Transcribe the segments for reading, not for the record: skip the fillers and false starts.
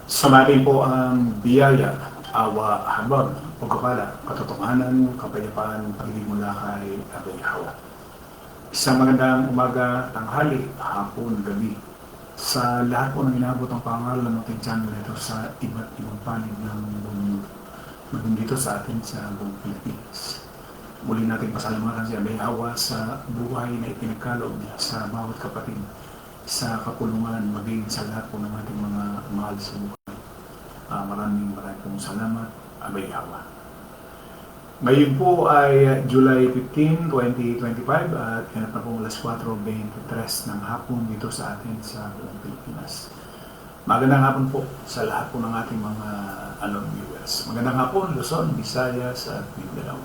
Samarin po ang biyaya, awa, habag, pagkakala, katotohanan, kapayapaan, pag-ibig mula kay Abay Hawa. Isang magandang umaga, tanghali, hapon, gabi. Sa lahat po ng inabot ang pangaral ng ating channel ito sa iba't ibang panig ng mundo. Maging dito sa atin sa buong Pilipinas. Muli natin pasalamatan si Abay Hawa sa buhay na ipinagkaloob niya sa bawat kapatid sa kapulungan, maging sa lahat po ng ating mga mahal sa buhay. Maraming pong salamat, Abay Hawa. Ngayon po ay July 15, 2025 at ganap na po alas 4:23 ng hapon dito sa atin sa buong Pilipinas. Magandang hapon po sa lahat po ng ating mga viewers. Magandang hapon, Luzon, Visayas at Mindanao.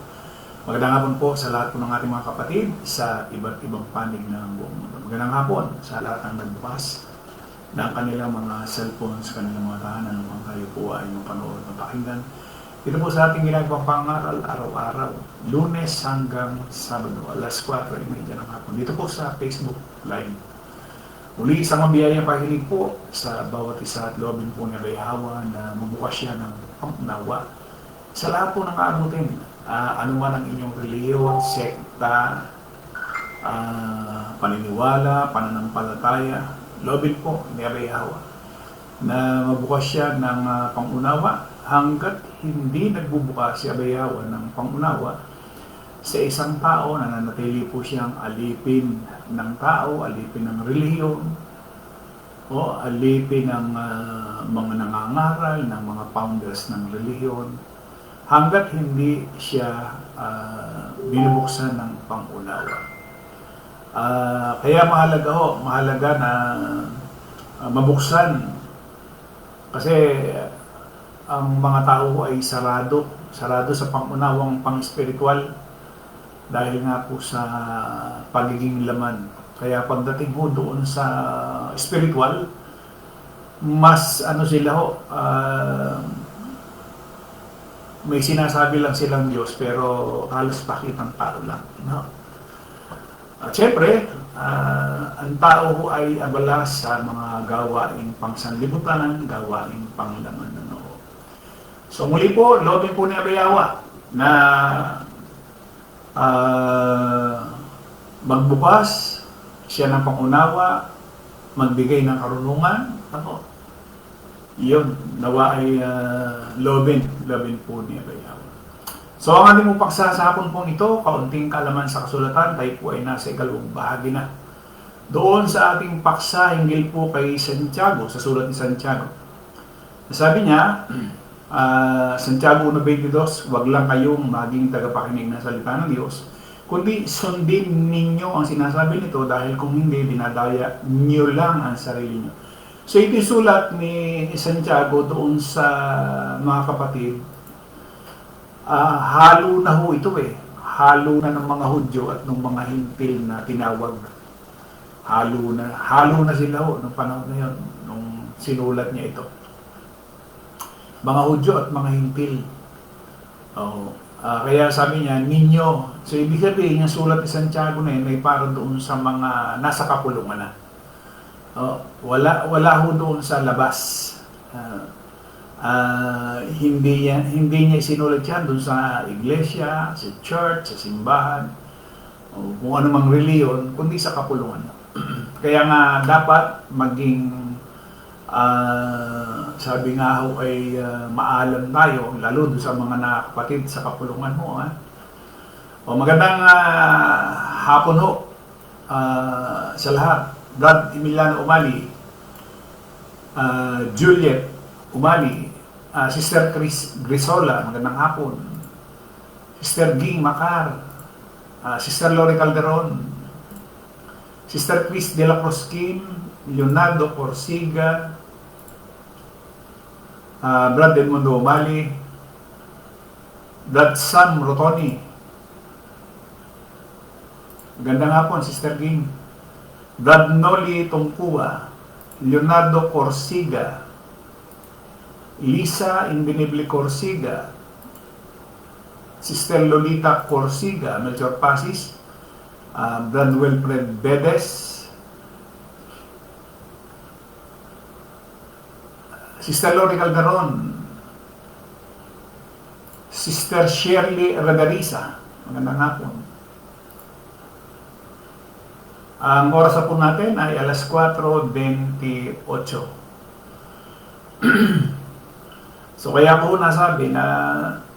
Magandang hapon po sa lahat po ng ating mga kapatid sa iba't ibang panig ng buong mundo. Magandang hapon sa lahat ng nagbukas ng kanilang mga cellphone sa kanilang mga tahanan upang kayo po ay mapanood, mapakinggan. Ito po sa ating ginagawang pangaral araw-araw, Lunes hanggang Sabado, alas 4:30 ng hapon. Dito po sa Facebook Live. Muli isang mabiyayang pahilig po sa bawat isa at loobin po ni Abay Hawa na magbukas siya ng pangunawa sa lahat po ng aabutin. Ano man ang inyong reliyon, sekta, paniniwala, pananampalataya, loobin po ni Abay Hawa na mabukas siya ng pangunawa hanggat hindi nagbubukas si Abay Hawa ng pangunawa sa isang tao na nanatili po siyang alipin ng tao, alipin ng relihiyon, o alipin ng mga nangangaral, ng mga founders ng relihiyon, hanggat hindi siya binubuksan ng pangunawa. Kaya mahalaga na mabuksan kasi ang mga tao ay sarado sa pangunawang pang-spiritual dahil nga po sa pagiging laman. Kaya pagdating po doon sa spiritual, mas may sinasabi lang silang Diyos pero halos pakitang tao lang, no? At syempre, ang tao ay abala sa mga gawaing pangsanlibutan, gawaing panglaman ng noo. So muli po, loobin po ni Abay Hawa na magbukas siya ng pangunawa, magbigay ng karunungan. Yun, nawa ay loobin po ni Abay Hawa. So ang ating paksa sa hapon pong ito, kaunting kaalaman sa kasulatan, tayo po ay nasa ikalawang bahagi na. Doon sa ating paksa, hinggil po kay Santiago, sa sulat ni Santiago. Sabi niya, Santiago 1:22, wag lang kayong maging tagapakinig ng salita ng Diyos, kundi sundin ninyo ang sinasabi nito dahil kung hindi, dinadaya niyo lang ang sarili niyo. So ito yung sulat ni Santiago doon sa mga kapatid. Halo na ho ito halo na ng mga Hudyo at ng mga Hintil na tinawag. Halo na sila nung panahon na yun, nung sinulat niya ito. Mga Hudyo at mga Hintil. Kaya sabi niya, ninyo. So ibig sabihin, yung sulat ni Santiago na yun ay para doon sa mga nasa kapulungan na. Wala ho doon sa labas. Hindi niya isinulat yan doon sa iglesia, sa church, sa simbahan, o kung anumang reliyon, kundi sa kapulungan. Kaya nga dapat maging sabi nga ho ay maalam tayo, lalo doon sa mga nakapatid sa kapulungan mo. Magandang hapon ho sa lahat. Brad Emiliano Umali, Juliet Umali, Sister Chris Grisola, magandang hapon. Sister Ging Macar, Sister Lori Calderon, Sister Chris de la Cruzquin, Leonardo Corsiga, Brad Edmundo Umali, Brad Sam Rotoni, magandang hapon, Sister Ging. Brad Noli Tongkua, Leonardo Corsiga, Lisa Indinibli Corsiga, Sister Lolita Corsiga, Melchor Pasis, Brad Wilfred Bedes, Sister Lori Calderon, Sister Shirley Ragarisa, magandang hapon. Ang oras po natin ay alas 4:28. So kaya ko nasabi na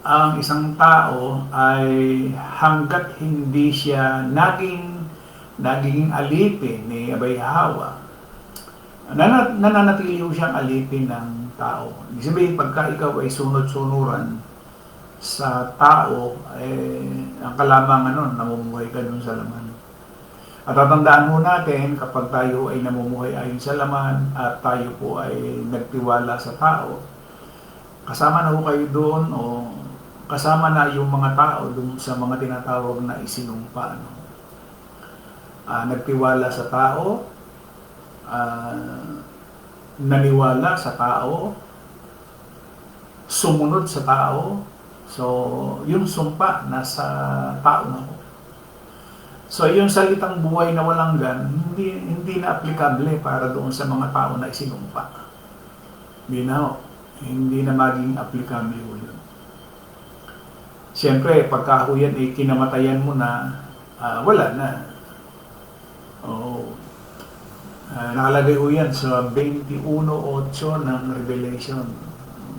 ang isang tao ay hanggat hindi siya naging alipin ni Abay Hawa, nananatili siyang alipin ng tao. Ibig sabihin, pagka ikaw ay sunod-sunuran sa tao, ang kalamang namumuhay ka dun sa laman. At tatandaan mo natin, kapag tayo ay namumuhay ayon sa laman at tayo po ay nagtiwala sa tao, kasama na ho kayo doon o kasama na yung mga tao doon sa mga tinatawag na isinumpa. Nagtiwala sa tao, naniwala sa tao, sumunod sa tao. So, yung sumpa nasa tao na ho. So, yung salitang buhay na walang gan, hindi na aplikable para doon sa mga tao na isinumpa. Hindi na maging aplikable ho yun. Siyempre, pagka ho yan ay kinamatayan mo na, wala na. Nakalagay ho yan sa 21:8 ng Revelation.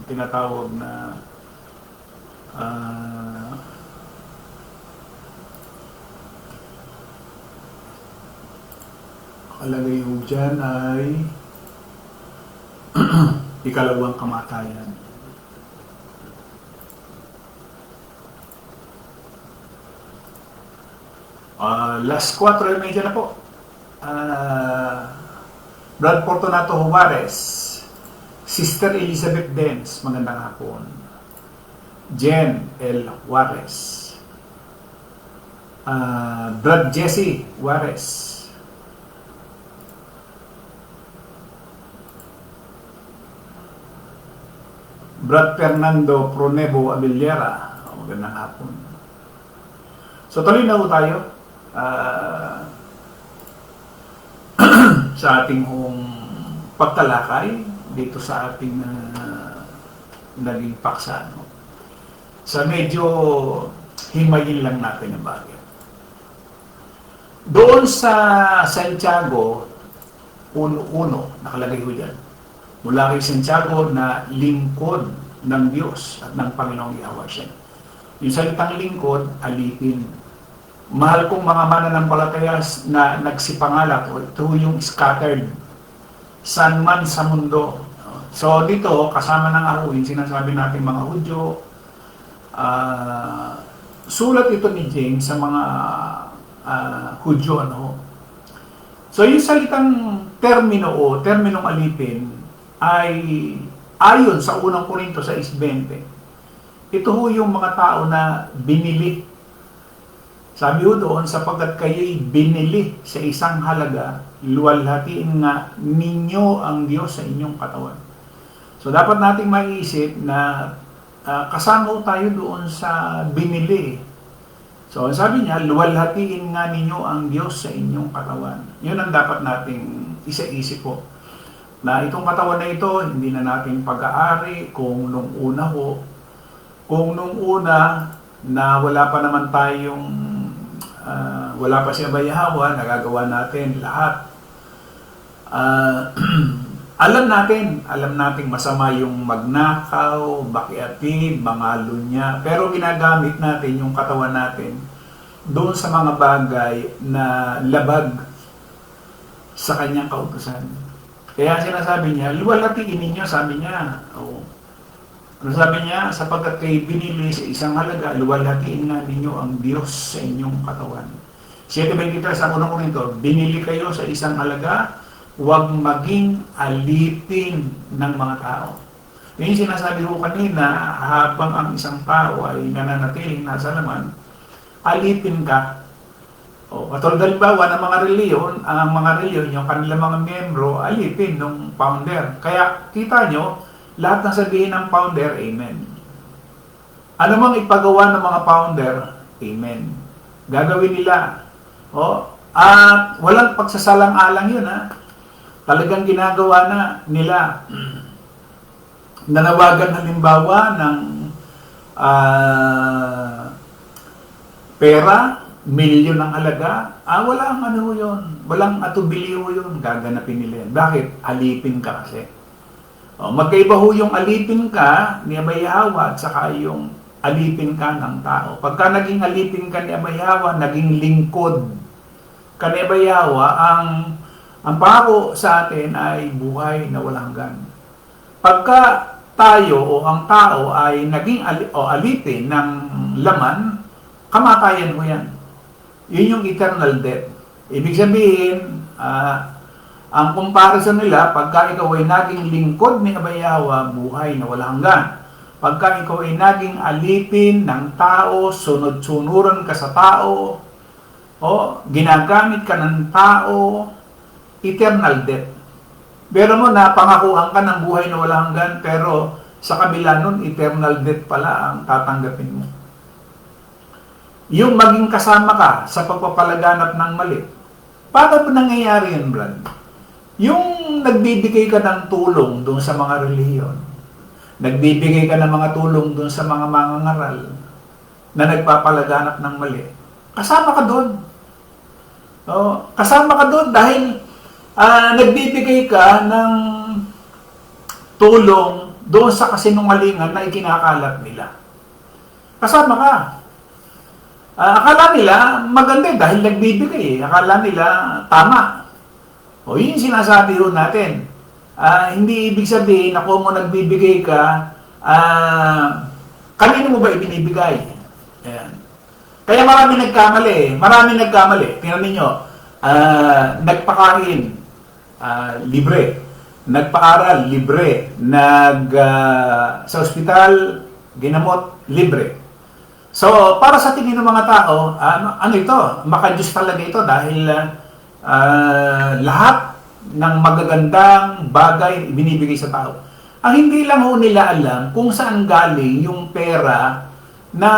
Tinatawag na nakalagay ho dyan ay ikalawang kamatayan. Last 4:30 na po. Brad Fortunato Juarez, Sister Elizabeth Denz, magandang hapon. Jen L. Juarez, Brad Jesse Juarez, Brad Fernando Pronebo Abellera, magandang hapon. So tuloy na po tayo sa ating pagtalakay dito sa ating naging paksa. So medyo himayin lang natin ang bagay. Doon sa Santiago 1:1, nakalagay ko dyan, mula kay Santiago na lingkod ng Diyos at ng Panginoong Yahweh siya. Yung salitang lingkod, alipin. Mahal kong mga mananampalataya na nagsipangalat, ito yung scattered, saan man sa mundo. So dito, kasama ng aruin, sinasabi natin mga Hudyo, sulat ito ni James sa mga Hudyo. So yung salitang terminong alipin, ay ayon sa unang Korinto 6:20. Ito ho yung mga tao na binili. Sabi ho doon, sapagkat kayo'y binili sa isang halaga, luwalhatiin nga ninyo ang Diyos sa inyong katawan. So dapat nating maiisip na kasama tayo doon sa binili. So sabi niya, luwalhatiin nga ninyo ang Diyos sa inyong katawan. Yun ang dapat nating isa-isip po. Na itong katawan na ito, hindi na natin pag-aari kung nung una na wala pa naman tayong, wala pa si Abay Hawa, nagagawa natin lahat. Alam natin masama yung magnakaw, bakiatid, mangalunya, pero ginagamit natin yung katawan natin doon sa mga bagay na labag sa kanyang kautusan. Kaya sinasabi niya, luwalhatiin ninyo, sabi niya. Ano sabi niya? Sapagkat kayo binili sa isang halaga, luwalhatiin nga ninyo ang Diyos sa inyong katawan. 7:23 sa unang Korinto, binili kayo sa isang halaga, huwag maging alipin ng mga tao. Yung sinasabi ko kanina, habang ang isang tao ay nananatiling nasa laman, alipin ka. Katulad halimbawa ng mga reliyon, ang mga reliyon, yung kanilang mga miyembro, alipin ng founder. Kaya kita nyo, lahat ng sabihin ng founder, amen. Ano mang ipagawa ng mga founder, amen. Gagawin nila. At walang pagsasalang-alang yun. Talagang ginagawa na nila. nanawagan halimbawa ng pera, milyon ang halaga, walang ano yun, walang atubilyo yun, gaganapin nila yan. Bakit? Alipin ka kasi. Magkaiba ho yung alipin ka ni Abay Hawa at saka yung alipin ka ng tao. Pagka naging alipin ka ni Abay Hawa, naging lingkod ka ni Abay Hawa, ang pangako sa atin ay buhay na walang hanggan. Pagka tayo o ang tao ay naging alipin ng laman, kamatayan mo yan. Yun yung eternal death. Ibig sabihin, ang comparison nila, pagka ikaw ay naging lingkod ni Abay Hawa, buhay na walang hanggan. Pagka ikaw ay naging alipin ng tao, sunod-sunuran ka sa tao, ginagamit ka ng tao, eternal death. Pero mo na pangakuhan ka ng buhay na walang hanggan, pero sa kabila nun, eternal death pala ang tatanggapin mo. Yung maging kasama ka sa pagpapalaganap ng mali. Paano ba nangyayari yan, Brad? Yung nagbibigay ka ng tulong doon sa mga relihiyon, nagbibigay ka ng mga tulong doon sa mga mangangaral na nagpapalaganap ng mali, kasama ka doon. Kasama ka doon dahil nagbibigay ka ng tulong doon sa kasinungalingan na ikinakalat nila. Kasama ka. Akala nila maganda dahil nagbibigay. Akala nila tama. Yun yung sinasabi ho natin. Hindi ibig sabihin na kung mo nagbibigay ka, kanino mo ba ibinibigay? Ayan. Kaya marami nagkamali. Tingnan ninyo, nagpakain, libre. Nagpaaral, libre. Sa ospital, ginamot, libre. So, para sa tingin ng mga tao, ano ito? Maka-Diyos talaga ito dahil lahat ng magagandang bagay binibigay sa tao. Ang hindi lang ho nila alam kung saan galing yung pera na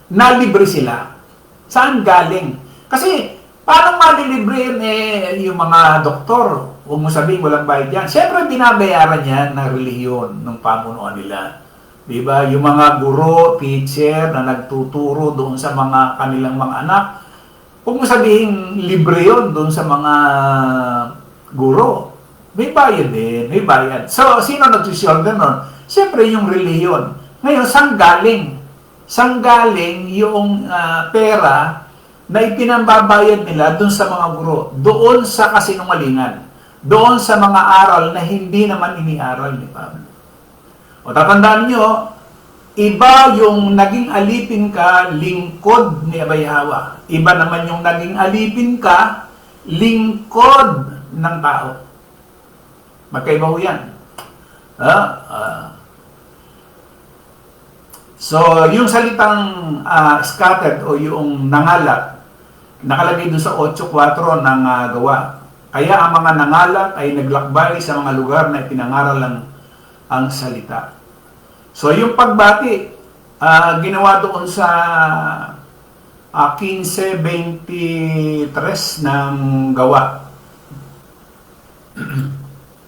nalibre sila. Saan galing? Kasi, paano malilibre yun yung mga doktor? Huwag mo sabihin walang bayad yan. Siyempre, binabayaran yan ng relihiyon ng pamunuan nila. Diba? Yung mga guro, teacher na nagtuturo doon sa mga kanilang mga anak, huwag mo sabihin libre yun doon sa mga guro. May bayad din, may bayad. So, sino nagsisolve nun? Siyempre yung relihiyon. Ngayon, saan galing? Saan galing yung pera na ipinambabayad nila doon sa mga guro? Doon sa kasinungalingan. Doon sa mga aral na hindi naman iniaral ni Pablo. Tatandaan nyo, iba yung naging alipin ka, lingkod ni Abay Hawa. Iba naman yung naging alipin ka, lingkod ng tao. Magkaiba ho yan. So, yung salitang scattered o yung nangalat, nakalagay doon sa 8.4 ng gawa. Kaya ang mga nangalat ay naglakbay sa mga lugar na ipinangaral ang salita. So, yung pagbati, ginawa doon sa 15:23 ng gawa.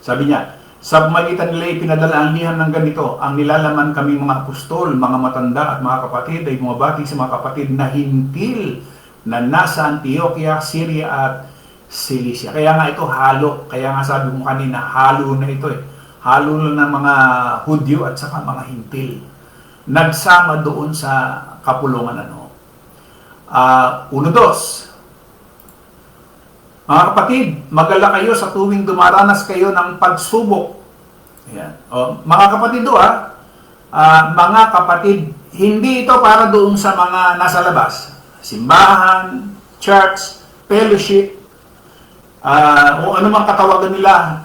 Sabi niya, sa pamagitan nila ipinadala ang lihan ng ganito, ang nilalaman kami mga apostol, mga matanda at mga kapatid ay bumabati sa mga kapatid na hintil na nasa Antioquia, Syria at Cilicia. Kaya nga ito halo, kaya nga sabi mo kanina, halo na ito halo na ng mga Hudyo at saka mga hintil. Nagsama doon sa kapulungan 1-2. Mga kapatid, magala kayo sa tuwing dumaranas kayo ng pagsubok. Ayan. Mga kapatid mga kapatid, hindi ito para doon sa mga nasa labas. Simbahan, church, fellowship, o ano mang katawagan nila,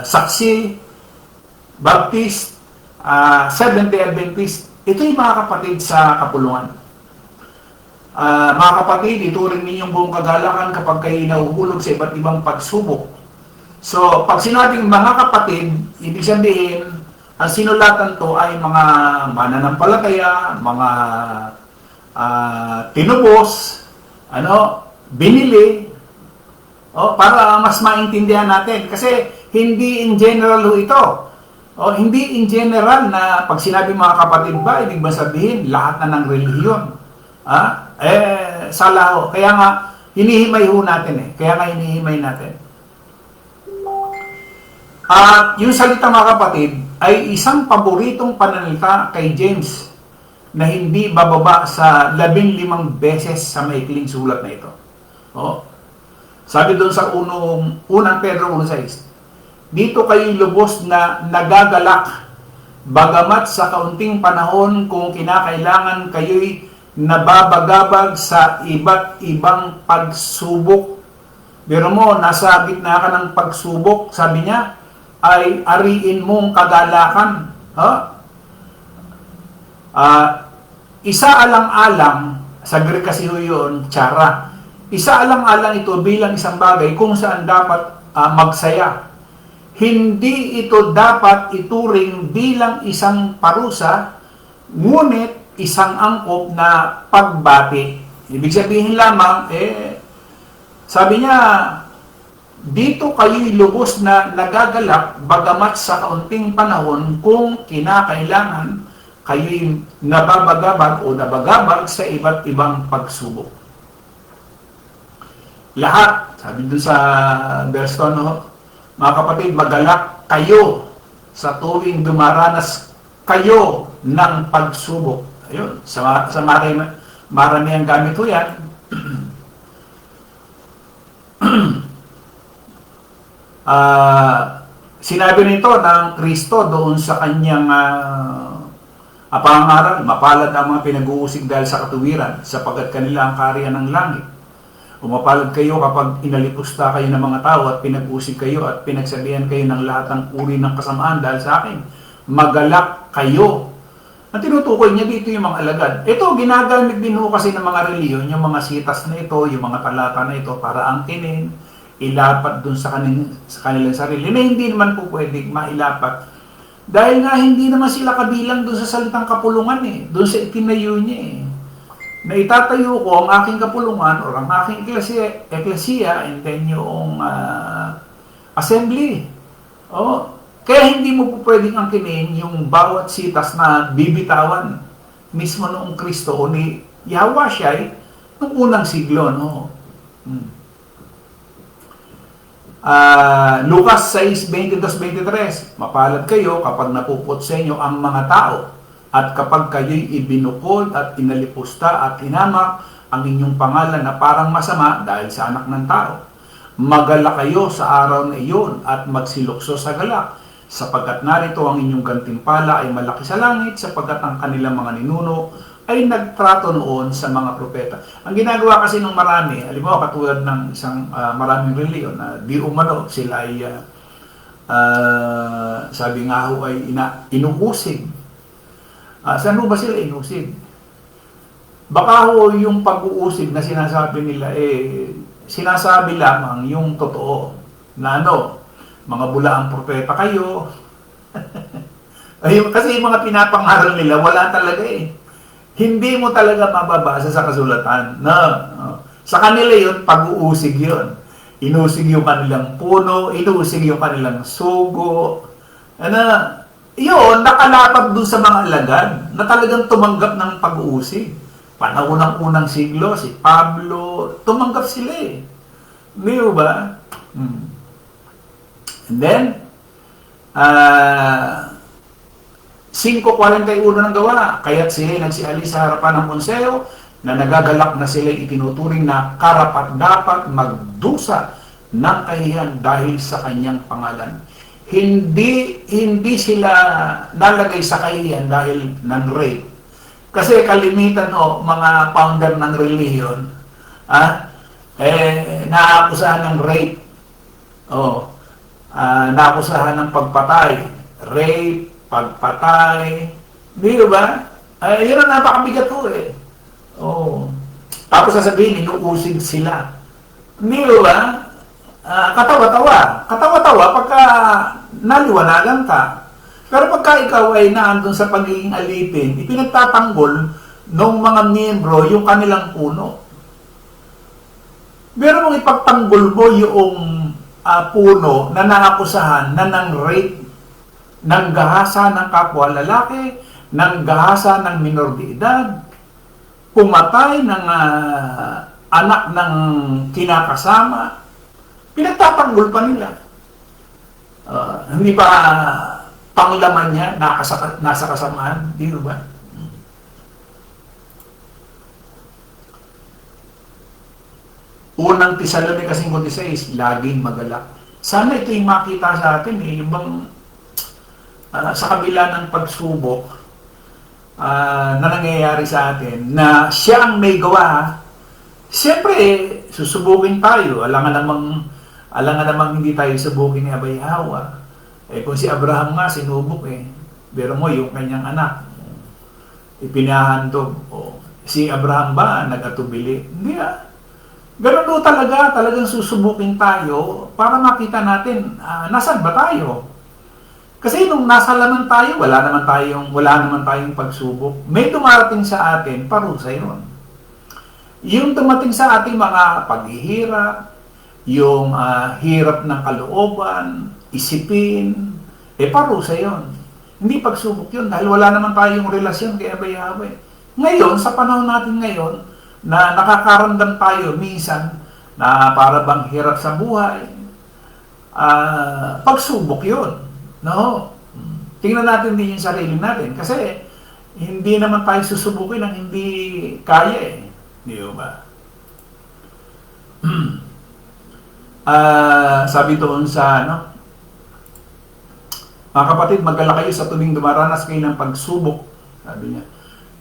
saksi, baptist, Seventh-day Adventist. Ito yung mga kapatid sa kapulungan. Mga kapatid, ituring ninyong buong kagalakan kapag kayo nahuhulog sa iba't ibang pagsubok. So, pag sinabing mga kapatid, ibig sabihin, ang sinulatan to ay mga mananampalataya, mga tinubos, binili, Para mas maintindihan natin. Kasi hindi in general ho ito. Hindi in general na pag sinabi mga kapatid ba, ibig ba sabihin lahat na ng relihiyon. Sala ho. Kaya nga, hinihimay ho natin Kaya nga hinihimay natin. At yung salita mga kapatid ay isang paboritong pananalita kay James na hindi bababa sa 15 beses sa maikling sulat na ito. Sabi doon sa unang Pedro 1:6, dito kayo lubos na nagagalak, bagamat sa kaunting panahon kung kinakailangan kayo'y nababagabag sa iba't ibang pagsubok. Pero mo, nasa gitna ka ng pagsubok, sabi niya, ay ariin mong kagalakan. Isa alang-alang, sa Greek kasi yun, tsara. Isa alang-alang ito bilang isang bagay kung saan dapat magsaya. Hindi ito dapat ituring bilang isang parusa, ngunit isang angkop na pagbati. Ibig sabihin lamang, sabi niya, dito kayo'y lubos na nagagalak, bagamat sa kaunting panahon kung kinakailangan kayo'y nababagabag o nabagabag sa iba't ibang pagsubok. Lahat, sabi doon sa verse 2, mga kapatid, magalak kayo sa tuwing dumaranas kayo ng pagsubok. Ayun, sa marami ang gamit ko yan. Sinabi nito ng Kristo doon sa kanyang pangaral, mapalad ang mga pinag-uusig dahil sa katuwiran, sapagkat kanila ang kaharian ng langit. Mapalad kayo kapag inalipusta kayo ng mga tao at pinag-usig kayo at pinagsabihan kayo ng lahat ng uri ng kasamaan dahil sa akin. Magalak kayo. Ang tinutukoy niya dito yung mga alagad. Ito, ginagamit din ho kasi ng mga reliyon, yung mga sitas na ito, yung mga talata na ito, para angkinin, ilapat dun sa kanilang sarili, na hindi naman po pwede mailapat. Dahil nga hindi naman sila kabilang dun sa salitang kapulungan dun sa itinayo niya na itatayo ko ang aking kapulungan o ang aking eklesiya and then yung assembly. Kaya hindi mo po pwedeng angkinin yung bawat sitas na bibitawan mismo noong Kristo o ni Yahweh siya noong unang siglo. Lucas 6:22-23, mapalad kayo kapag napupot sa inyo ang mga tao at kapag kayo'y ibinukod at inalipusta at hinamak ang inyong pangalan na parang masama dahil sa anak ng tao. Magalak kayo sa araw na iyon at magsilukso sa galak, sapagkat narito ang inyong gantimpala ay malaki sa langit, sapagkat ang kanilang mga ninuno ay nagtrato noon sa mga propeta. Ang ginagawa kasi ng marami, halimbawa katulad ng isang maraming reliyon na di umano sila ay sabi nga ho ay inuusig. Saan ho ba sila inusig? Baka ho yung pag-uusig na sinasabi nila sinasabi lamang yung totoo na mga bulaang propeta kayo. Kasi yung mga pinapangaral nila wala talaga Hindi mo talaga mababasa sa kasulatan. Sa kanila yun, pag-uusig yun. Inusig yung kanilang puno, inusig yung kanilang sugo. Yun, nakalapag dun sa mga alagad na talagang tumanggap ng pag-uusig. Panahon ng unang siglo, si Pablo, tumanggap sila Di ba? And then, 5:41 ng gawa, kaya't sila nagsialis sa harapan ng konseo na nagagalak na sila itinuturing na karapat-dapat magdusa ng kahihiyan dahil sa kanyang pangalan. Hindi sila nalagay sa kahihiyan dahil ng rape. Kasi kalimitan mga founder ng relihiyon, naakusahan ng rape. Naakusahan ng pagpatay, rape, pagpatay, di ba? Yun ang napakabigat po Tapos sasabihin, inuusig sila. Di ba? Katawa-tawa pagka naliwanagan ka. Pero pagka ikaw ay naandun sa pagiging alipin, ipinagtatanggol ng mga miyembro yung kanilang puno. Meron mong ipagtanggol mo yung puno na nangakusahan na ng-rape, ng gahasa ng kapwa lalaki, ng gahasa ng minor de edad, pumatay ng anak ng kinakasama, pinagtatanggol pa nila. Hindi ba panglaman niya, nasa kasamaan? Di ba? Unang Tesalonica 5:16, laging magalak. Sana ito yung makita sa atin yung bang sa kabila ng pagsubok na nangyayari sa atin, na siya ang may gawa. Siyempre, susubukin tayo. Alangan namang hindi tayo subukin ni Abay Hawa. Kung si Abraham nga, sinubok Pero mo, yung kanyang anak, ipinahandog. Si Abraham ba, nag-atubili? Hindi Ganun talagang susubukin tayo para makita natin nasaan ba tayo. Kasi nung nasa laman tayo, wala naman tayong pagsubok. May dumarating sa atin, parusa yun. Yung dumating sa ating mga paghihirap, yung hirap ng kalooban, isipin, parusa yun. Hindi pagsubok yun dahil wala naman tayong relasyon kay Abay-Abay. Ngayon, sa panahon natin ngayon, na nakakaramdam tayo minsan na para bang hirap sa buhay, pagsubok yun. No? Tingnan natin din yung sarili natin kasi hindi naman tayo susubukin ng hindi kaya Di ba? Sabi doon sa mga kapatid, magdala kayo sa tuwing dumaranas kayo ng pagsubok. Sabi niya,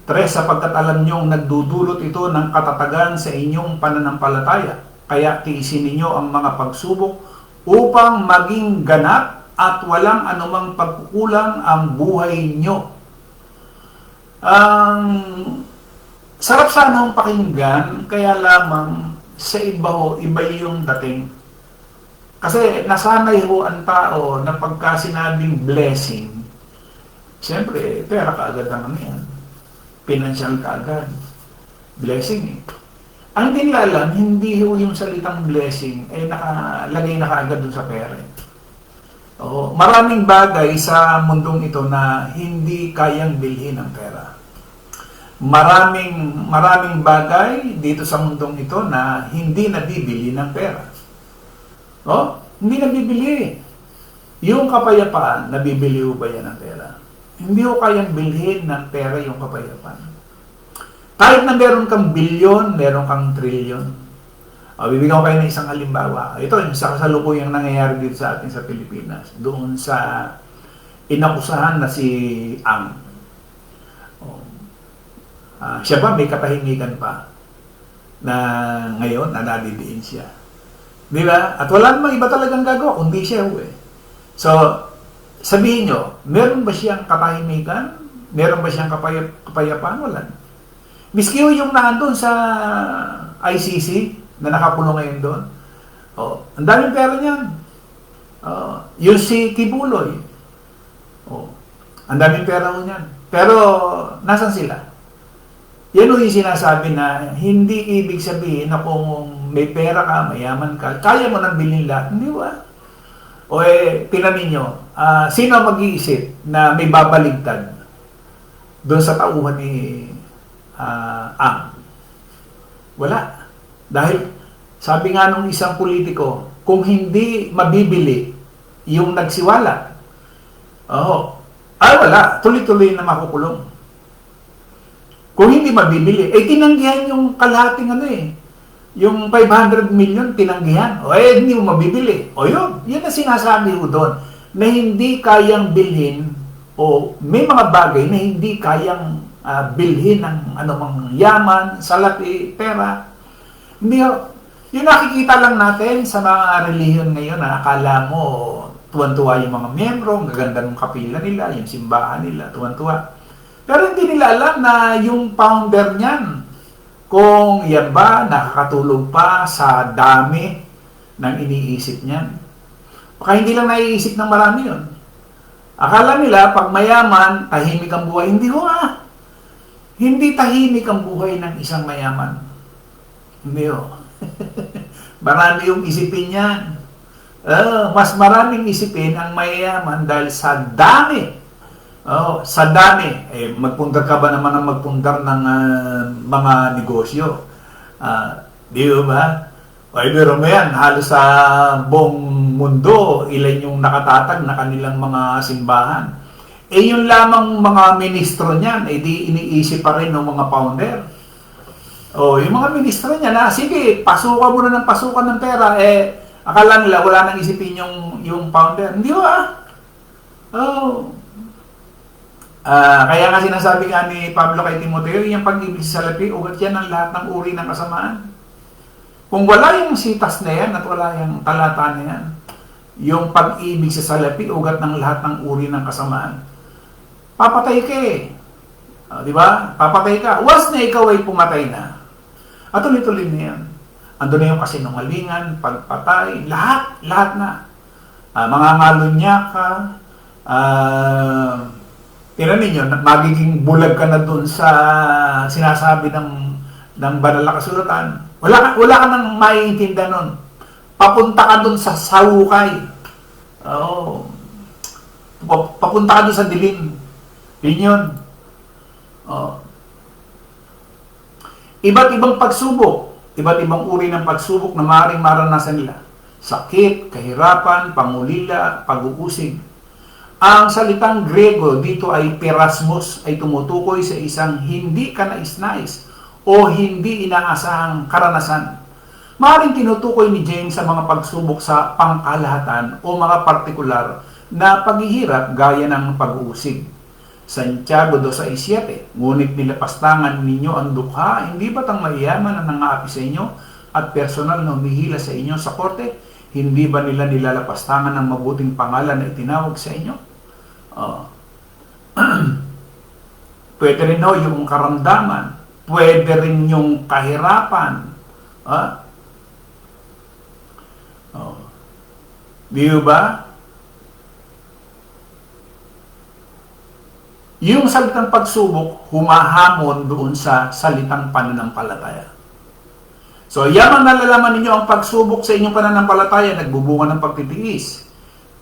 3, sapagkat alam niyong nagdudulot ito ng katatagan sa inyong pananampalataya. Kaya tiisin ninyo ang mga pagsubok upang maging ganap at walang anumang pagkukulang ang buhay niyo. Sarap sanang pakinggan, kaya lamang sa iba yung dating. Kasi nasanay ang tao na pagka sinabing blessing, siyempre, pera kaagad naman yan. Financial kaagad. Blessing Ang hindi nila alam, hindi yung salitang blessing nakalagay na kaagad dun sa pera. Maraming bagay sa mundong ito na hindi kayang bilhin ng pera. Maraming bagay dito sa mundong ito na hindi nabibili ng pera. Hindi nabibili. Yung kapayapaan, nabibili ba yan ng pera? Hindi ko kayang bilhin ng pera yung kapayapaan. Kahit na meron kang bilyon, meron kang trilyon. Bibigyan ko kayo ng isang halimbawa. Ito, yung sa kasalukuyang nangyayari dito sa atin sa Pilipinas. Doon sa inakusahan na si Ang. Siya ba may katahimikan pa na ngayon nadadidiin siya. Di ba? At wala namang iba talagang gagawa, kundi siya So, sabihin nyo, meron ba siyang katahimikan? Meron ba siyang kapayapaan? Wala. Miski yung nandun sa ICC na nakakulong ngayon doon. Ang daming pera niyan. Yung si Kibuloy. Ang daming pera mo niyan. Pero, nasan sila? Yan yung sinasabi na hindi ibig sabihin na kung may pera ka, mayaman ka, kaya mo nang bilhin lahat. Hindi ba? Tinanin nyo, sino mag-iisip na may babaligtad doon sa tauhan ni Ang? Wala. Dahil, sabi nga nung isang politiko, kung hindi mabibili yung nagsiwala, wala. Tuloy-tuloy na makukulong. Kung hindi mabibili, tinanggihan yung kalahating yung 500 million, tinanggihan. Hindi mo mabibili. Yun ang sinasabi ko doon, na hindi kayang bilhin, may mga bagay na hindi kayang bilhin ng anumang yaman, salapi, pera. Hindi, yung nakikita lang natin sa mga relihiyon ngayon na akala mo, tuwan-tuwa yung mga miyembro, ang gaganda ng kapila nila, yung simbahan nila, tuwan-tuwa. Pero hindi nila alam na yung founder niyan, kung yan ba nakakatulog pa sa dami ng iniisip niyan. Baka hindi lang naiisip ng marami yun. Akala nila, pag mayaman, tahimik ang buhay. Hindi ho Hindi tahimik ang buhay ng isang mayaman. Hindi ho. Marami yung isipin yan. Mas maraming isipin ang mayayaman dahil sa dami. Sa dami. Magpundar ka ba naman ang magpundar ng mga negosyo? Di ba? Pero mo yan, halos sa buong mundo, ilan yung nakatatag na kanilang mga simbahan. Yung lamang mga ministro niyan, di iniisip pa rin ng mga founder. Yung mga ministro niya na, sige, pasukan mo na ng pasukan ng pera, akala nila wala nang isipin yung founder. Hindi ba? Kaya nga sinasabi nga ni Pablo kay Timoteo, yung pag-ibig sa salapi, ugat yan ang lahat ng uri ng kasamaan. Kung wala yung sitas na yan at wala yung talata na yan, yung pag-ibig sa salapi, ugat ng lahat ng uri ng kasamaan, papatay ka di ba? Papatay ka. Once na ikaw ay pumatay na, at tuloy-tuloy na yan. Ando na yung kasinungalingan, pagpatay, lahat na. Mangangalunya ka, tinan ninyo, magiging bulag ka na dun sa sinasabi ng banal na kasulatan. Wala ka nang maiintindihan nun. Papunta ka dun sa sawukay. Papunta ka dun sa dilim. Yun yun. Iba't ibang pagsubok. Iba't ibang uri ng pagsubok na maaaring maranasan nila. Sakit, kahirapan, pangulila, pag-uusig. Ang salitang Grego dito ay perasmos, ay tumutukoy sa isang hindi kanais-nais o hindi inaasahang karanasan. Maaaring tinutukoy ni James sa mga pagsubok sa pangkalahatan o mga partikular na paghihirap gaya ng pag-uusig. Santiago 2:7, ngunit nilapastangan ninyo ang dukha, hindi ba't ang mayayaman ang nangaapi sa inyo at personal na humihila sa inyo sa korte? Hindi ba nila nilalapastangan ang mabuting pangalan na itinawag sa inyo? Pwede rin yung karamdaman, pwede rin yung kahirapan. Di ba? Yung salitang pagsubok, humahamon doon sa salitang pananampalataya. So, yaman nalalaman ninyo ang pagsubok sa inyong pananampalataya, nagbubunga ng pagtitiis.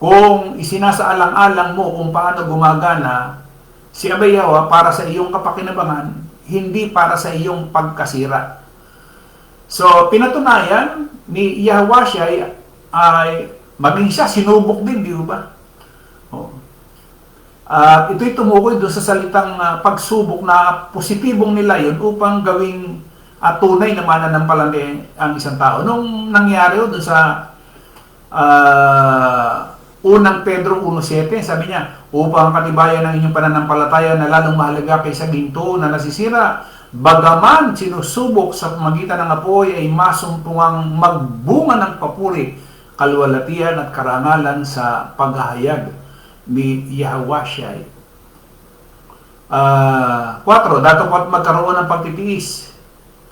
Kung isinasaalang-alang mo kung paano gumagana si Abay Yahweh para sa iyong kapakinabangan, hindi para sa iyong pagkasira. So, pinatunayan ni Yahweh ay maging siya, sinubok din, di ba? At ito'y tumukoy doon sa salitang pagsubok na positibong nila yun upang gawing tunay na mananampalataya ang isang tao. Nung nangyari doon sa unang Pedro 1:7, sabi niya, upang katibayan ng inyong pananampalataya na lalong mahalaga kaysa ginto na nasisira, bagaman sinusubok sa pamagitan ng apoy ay masumpungang magbunga ng papuri, kaluwalhatian at karangalan sa paghahayag ni Yahweh. 4, dapat magkaroon ng pagtitiis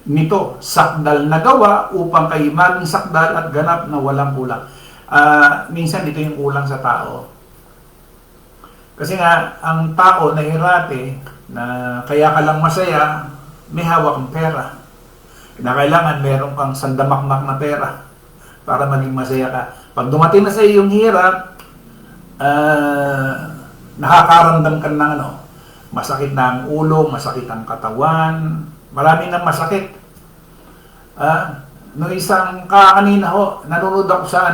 nito, sakdal na gawa upang kayo maging sakdal at ganap na walang kulang. Minsan ito yung kulang sa tao. Kasi nga, ang tao nahirate na kaya ka lang masaya, may hawak ng pera. Na kailangan meron kang sandamakmak na pera para maging masaya ka. Pag dumating na sa iyong hirap, nakakaramdam ka ng masakit na ang ulo, masakit ang katawan, marami nang masakit. No isang kanina nanonood ako sa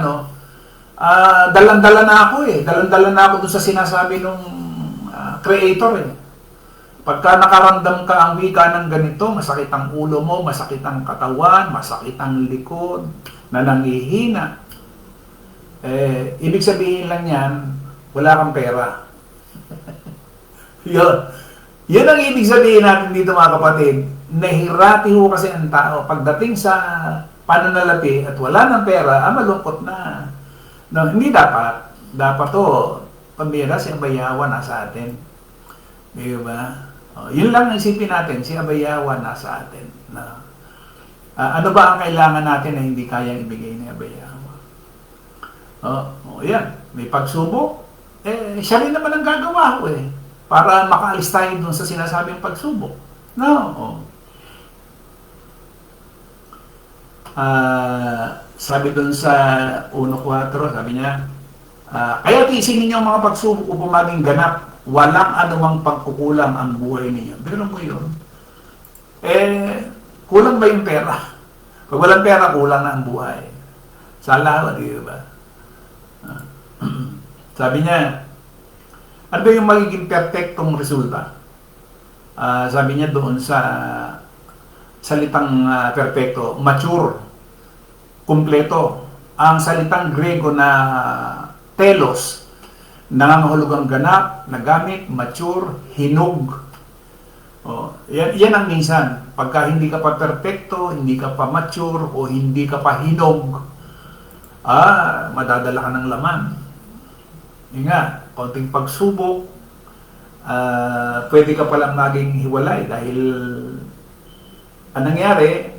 dalan-dala na ako dalan-dala na ako doon sa sinasabi ng creator Pagka nakaramdam ka ang wika ng ganito, masakit ang ulo mo, masakit ang katawan, masakit ang likod, na nangihina, ibig sabihin lang yan, wala kang pera. Yun ang ibig sabihin natin dito mga kapatid. Nahirati ho kasi ang tao. Pagdating sa pananalapi at wala ng pera, malungkot na. No, hindi dapat. Dapat to, pambira si Abay Yahweh nasa atin. Di ba? Yun lang ang isipin natin, si Abay Yahweh nasa atin. Ano ba ang kailangan natin na hindi kayang ibigay ni Abay Yahweh? Yan. May pagsubok. Siya rin naman ang gagawa ko para makaalis tayo dun sa sinasabing pagsubok. No. Sabi dun sa 1.4, sabi niya, kaya tiisin ninyo ang mga pagsubok upang maging ganap, walang anumang pagkukulang ang buhay ninyo. Pero mo yun, kulang ba yung pera? Pag walang pera, kulang na ang buhay. Salamat, di ba? Sabi niya, ano ba yung magiging perfectong resulta? Sabi niya doon sa salitang perfecto, mature, kumpleto. Ang salitang Grego na telos, nangangahulugang ganap, nagamit, mature, hinog. Yan ang minsan. Pagka hindi ka pa perfecto, hindi ka pa mature, o hindi ka pa hinog, madadala ka ng laman. Yun nga, konting pagsubok, pwede ka palang maging hiwalay dahil ang nangyari,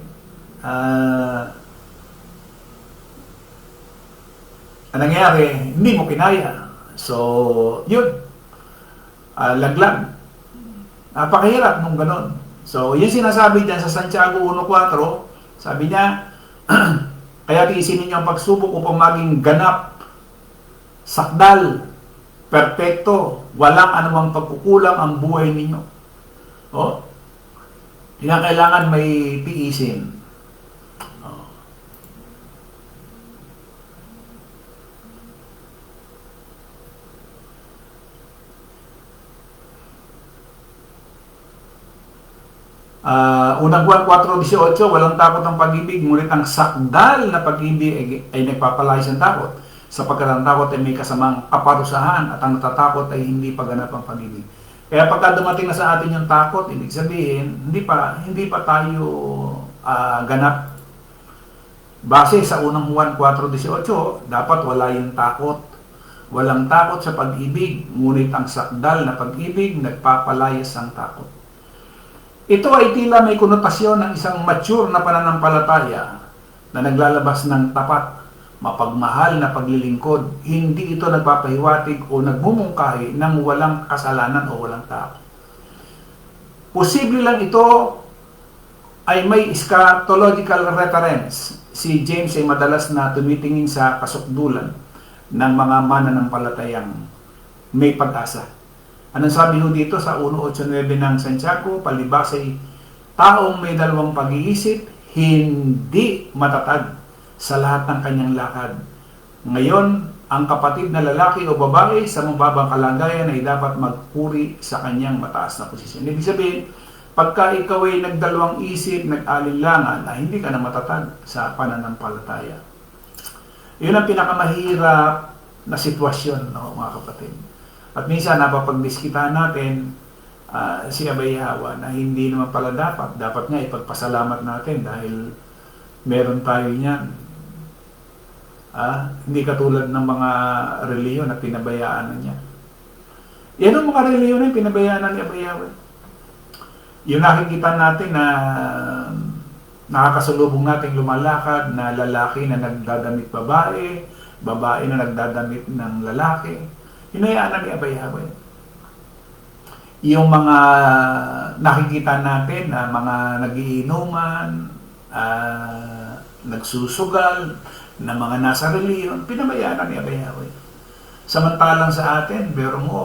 hindi mo kinaya. So, yun. Laglag. Napakahirap nung ganon. So, yun sinasabi dyan sa Santiago 1.4, sabi niya, kaya tiisin ninyo ang pagsubok upang maging ganap, sakdal, perpekto, walang anumang pagkukulang ang buhay ninyo. Kailangan may tiisin. Unang buwan 4:18, walang takot ang pag-ibig, ngunit ang sakdal na pag-ibig ay nagpapalayas ng takot, sapagkat ang takot ay may kasamang kaparusahan at ang natatakot ay hindi pagganap ang pag-ibig. Kaya pagka dumating na sa atin yung takot, ibig sabihin, hindi pa tayo ganap. Base sa unang Juan 4:18, dapat wala yung takot. Walang takot sa pag-ibig, ngunit ang sakdal na pag-ibig nagpapalayas ang takot. Ito ay tila may konotasyon ng isang mature na pananampalataya na naglalabas ng tapat, mapagmahal na paglilingkod. Hindi ito nagpapahiwatig o nagmumungkahi ng walang kasalanan o walang takot. Posible lang ito ay may eschatological reference. Si James ay madalas na tumitingin sa kasukdulan ng mga mananampalatayang may pag-asa. Anong sabi ho dito sa 1:8-9 ng Santiago? Palibas ay taong may dalawang pag-iisip, hindi matatag sa lahat ng kanyang lakad. Ngayon, ang kapatid na lalaki o babae sa mababang kalagayan ay dapat magpuri sa kanyang mataas na posisyon. Ibig sabihin, pagka ikaw ay nagdalawang isip, nag-alinlangan, hindi ka na matatag sa pananampalataya. Yun ang pinakamahirap na sitwasyon, mga kapatid. At minsan napapagdiskitahan natin si Abay Hawa na hindi naman pala dapat. Dapat nga ipagpasalamat natin dahil meron tayo niyan. Hindi katulad ng mga reliyon na pinabayaan na niya. Yan ang mga reliyon na pinabayaan ni Abay Hawa. Yung nakikita natin na nakakasalubong natin lumalakad na lalaki na nagdadamit babae, babae na nagdadamit ng lalaki. Hinayaan ni Abay Hawa. Yung mga nakikita natin na mga nagiinuman, nagsusugal, na mga nasa reliyon, pinabayaan ni Abay Hawa. Samantalang sa atin, pero mo,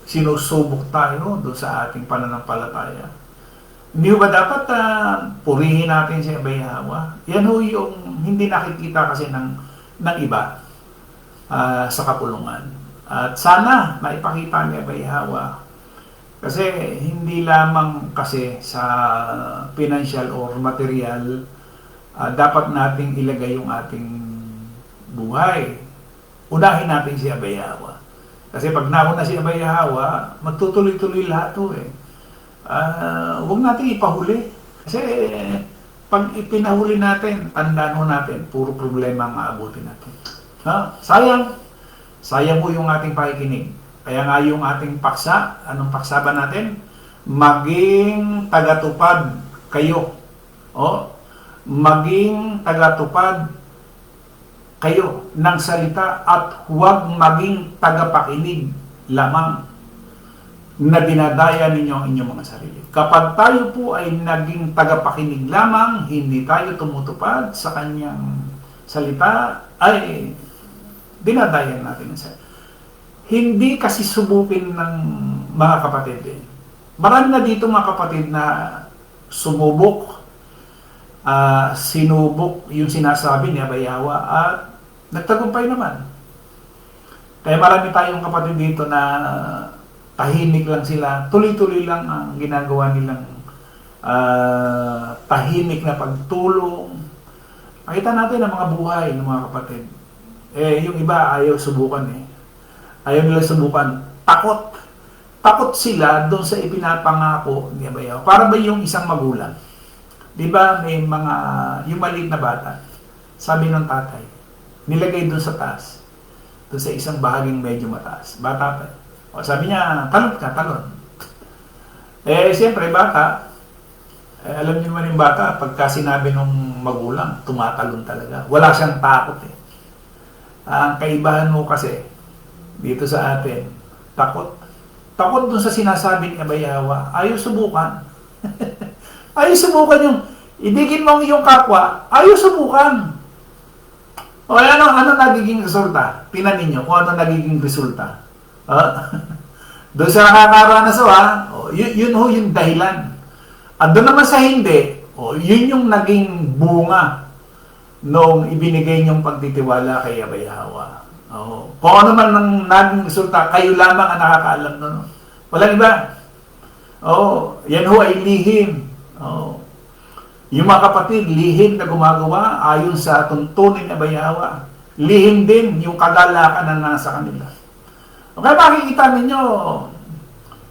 sinusubok tayo doon sa ating pananampalataya. Hindi ba dapat purihin natin si Abay Hawa? Yan ho yung hindi nakikita kasi ng iba sa kapulungan. At sana maipakita ni Abay Hawa kasi hindi lamang kasi sa financial or material dapat nating ilagay yung ating buhay. Unahin natin si Abay Hawa. Kasi pag nauna si Abay Hawa, magtutuloy-tuloy lahat to huwag natin ipahuli. Kasi pag ipinahuli natin, tandaan ho natin, puro problema ang aabutin natin. Sayang po yung ating pakikinig. Kaya nga yung ating paksa, anong paksa ba natin? Maging tagatupad kayo. Maging tagatupad kayo ng salita at huwag maging tagapakinig lamang na dinadaya ninyo ang inyong mga sarili. Kapag tayo po ay naging tagapakinig lamang, hindi tayo tumutupad sa kanyang salita, ay dinadayan natin. Hindi kasi subukin ng mga kapatid. Marami na dito mga kapatid na sumubok, sinubok yung sinasabi ni Abayawa at nagtagumpay naman. Kaya marami tayong kapatid dito na tahimik lang sila, tuloy-tuloy lang ang ginagawa nilang tahimik na pagtulong. Nakita natin ang mga buhay ng mga kapatid. Yung iba ayaw subukan Ayaw nila subukan. Takot. Takot sila doon sa ipinapangako ni Abayaw. Para ba yung isang magulang? Di ba may mga, yung maliit na bata, sabi ng tatay, nilagay doon sa taas, doon sa isang bahaging medyo mataas. Bata pa. O sabi niya, talon ka, talon. Siyempre, bata, alam niyo naman yung bata, pagka sinabi ng magulang, tumatalon talaga. Wala siyang takot Ang kaibahan mo kasi, dito sa atin, takot. Takot dun sa sinasabi ni Abayawa, ayaw subukan. Ayaw subukan yung, idigin mo yung kapwa, ayaw subukan. O ano nagiging resulta? Tingnan ninyo kung ano nagiging resulta. Doon sa nakakaranas yun yung dahilan. At doon naman sa hindi, yun yung naging bunga nung ibinigay niyong pagtitiwala kay Abayawa. Kung ano man ang naging resulta, kayo lamang ang nakakaalam nun. Walang iba. Yan ho ay lihim. Yung mga kapatid, lihim na gumagawa ayon sa tuntunin ni Abayawa. Lihim din yung kagalakan na nasa kanila. Kaya makikita ninyo,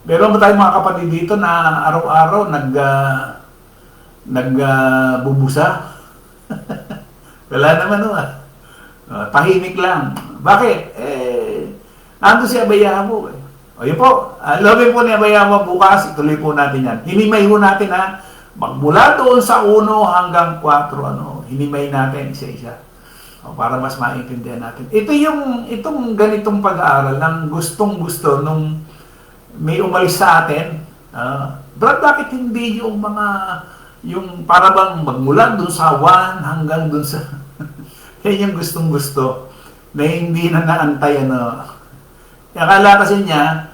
meron ba tayong mga kapatid dito na araw-araw nagbubusa? Wala naman tahimik lang. Bakit? Nandun si Abayawa yun po, lobby po ni Abayawa bukas, ituloy po natin yan. Hinimay po natin magmula doon sa 1 hanggang 4, hinimay natin isa-isa. Para mas maintindihan natin. Itong ganitong pag-aaral ang gustong-gusto nung may umalis sa atin. Brad, bakit hindi yung para bang magmula doon sa 1 hanggang doon sa yan yung gustong-gusto na hindi na naantay akala kasi niya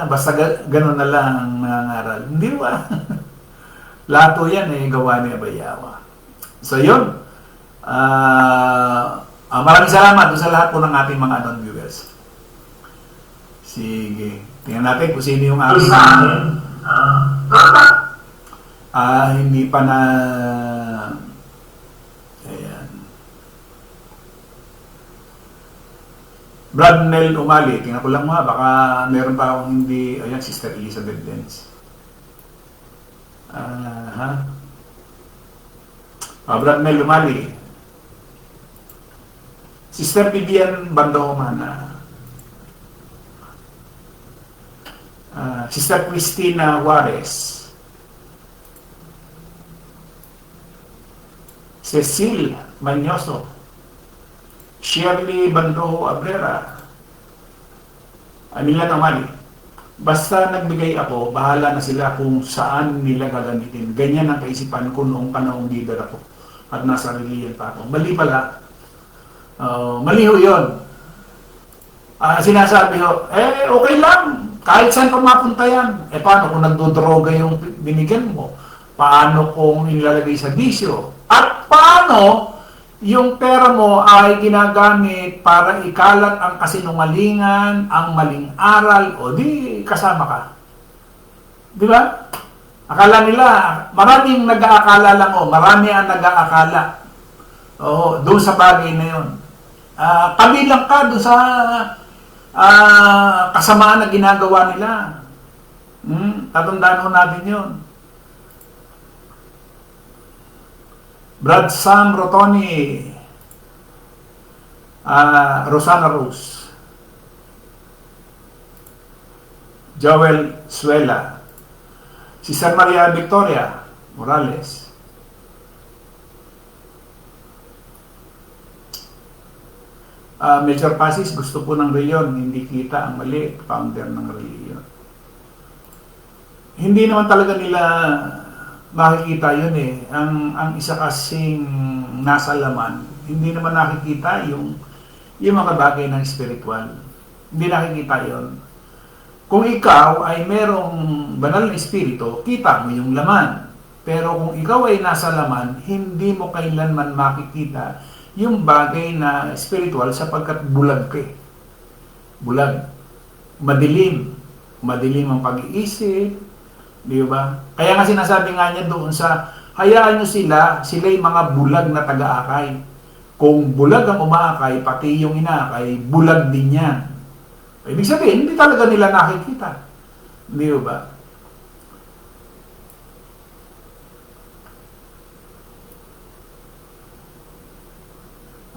basta gano'n na lang ang nangangaral. Hindi ba? Lato yan gawa ni Abayawa. So yun, maraming salamat sa lahat po ng ating mga non-viewers. Sige, tingnan natin kung sino yung ating hindi pa na Bradnell Umali, tingnan ko lang baka meron pa akong hindi, ayan, Sister Elizabeth Lenz. Bradnell Umali. Sister Vivian Bandomana. Sister Cristina Juarez. Cecil Manyoso. Shirley Bandojo Abrera, Anila Namali. Basta nagbigay ako, bahala na sila kung saan nila gagamitin. Ganyan ang kaisipan ko noong panahong leader ako at nasa religion pa ako. Mali pala. Mali ho yun. Sinasabi ho, okay lang. Kahit saan pa mapunta yan. Paano kung nagdodroga yung binigyan mo? Paano kung ilalagay sa bisyo? At paano yung pera mo ay ginagamit para ikalat ang kasinungalingan, ang maling aral, o di kasama ka. Di ba? Akala nila, maraming nag-aakala lang marami ang nag-aakala. Doon sa bagay na yun. Kabilang ka doon sa kasamaan na ginagawa nila. Tatandaan mo natin yun. Brad Sam Rotoni, Rosana Rose, Joel Suela, Sister Maria Victoria Morales, Major Pasis, gusto po ng reliyon, hindi kita ang mali, founder ng reliyon. Hindi naman talaga nila makikita yun eh. Ang isa kasing nasa laman, hindi naman nakikita yung mga bagay ng spiritual. Hindi nakikita yon. Kung ikaw ay merong banal na espiritu, kita mo yung laman. Pero kung ikaw ay nasa laman, hindi mo kailanman makikita yung bagay na spiritual sapagkat bulag ka eh. Bulag. Madilim. Madilim ang pag-iisip. Di ba? Kaya nga sinasabi nga niya doon sa, hayaan nyo sila'y mga bulag na taga-akay. Kung bulag ang umaakay, pati yung inaakay, bulag din yan. Ibig sabihin, hindi talaga nila nakikita. Di ba?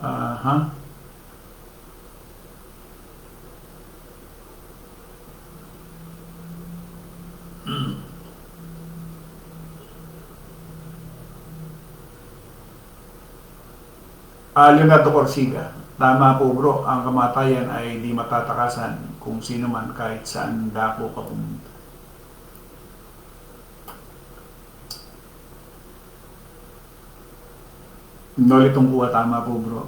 Aha. Leonardo Corsiga, tama po bro, ang kamatayan ay di matatakasan kung sino man kahit saan dako ka pumunta. Nolitong kuha, tama po bro.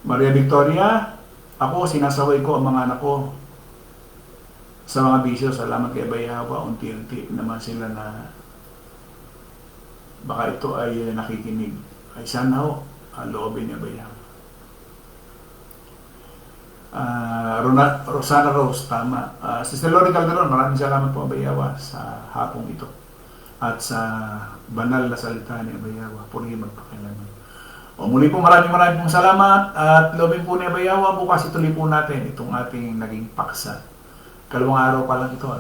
Maria Victoria, ako sinasaway ko ang mga anak ko sa mga bisyo. Salamat kay Bayawa, unti-unti naman sila na baka ito ay nakikinig. Ay sana ho, loobin niya Bayawa. Rosana Rose, tama. Sister Lori Calderon, maraming salamat po Bayawa sa hapong ito at sa banal na salita ni Bayawa. Puri magpakailanman. O muli po maraming pong salamat at loobin po ni Bayawa. Bukas ituloy po natin itong ating naging paksa. Kalawang araw pa lang ito.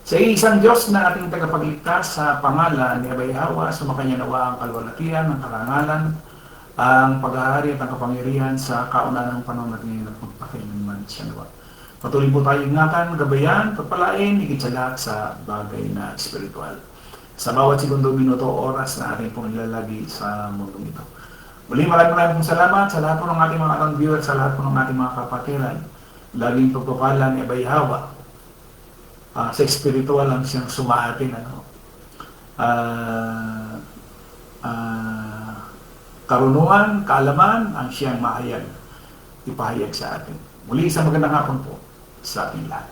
Sa isang Diyos na ating tagapagligtas sa pangalan ni Bayawa, sumakanya nawa ang kalwalatian, ang karangalan, ang pag-aari at ang kapangyarihan sa kaunanang panahon at ngayon at magpakailanman siya nawa. Patuloy po tayo ingatan, gabayan, pagpalain, higit sa lahat sa bagay na espiritual. Sa bawat segundo, minuto, oras na ating pong ilalagi sa mundong ito. Muli maraming pong salamat sa lahat po ng ating mga atang viewers, sa lahat po ng ating mga kapatiran. Laging pagpapala ni Bayawa. Sa espiritual lang siyang sumaatin. Karunungan, kaalaman, ang siyang mahayag, ipahayag sa atin. Muli isang magandang hapon po sa ating lahat.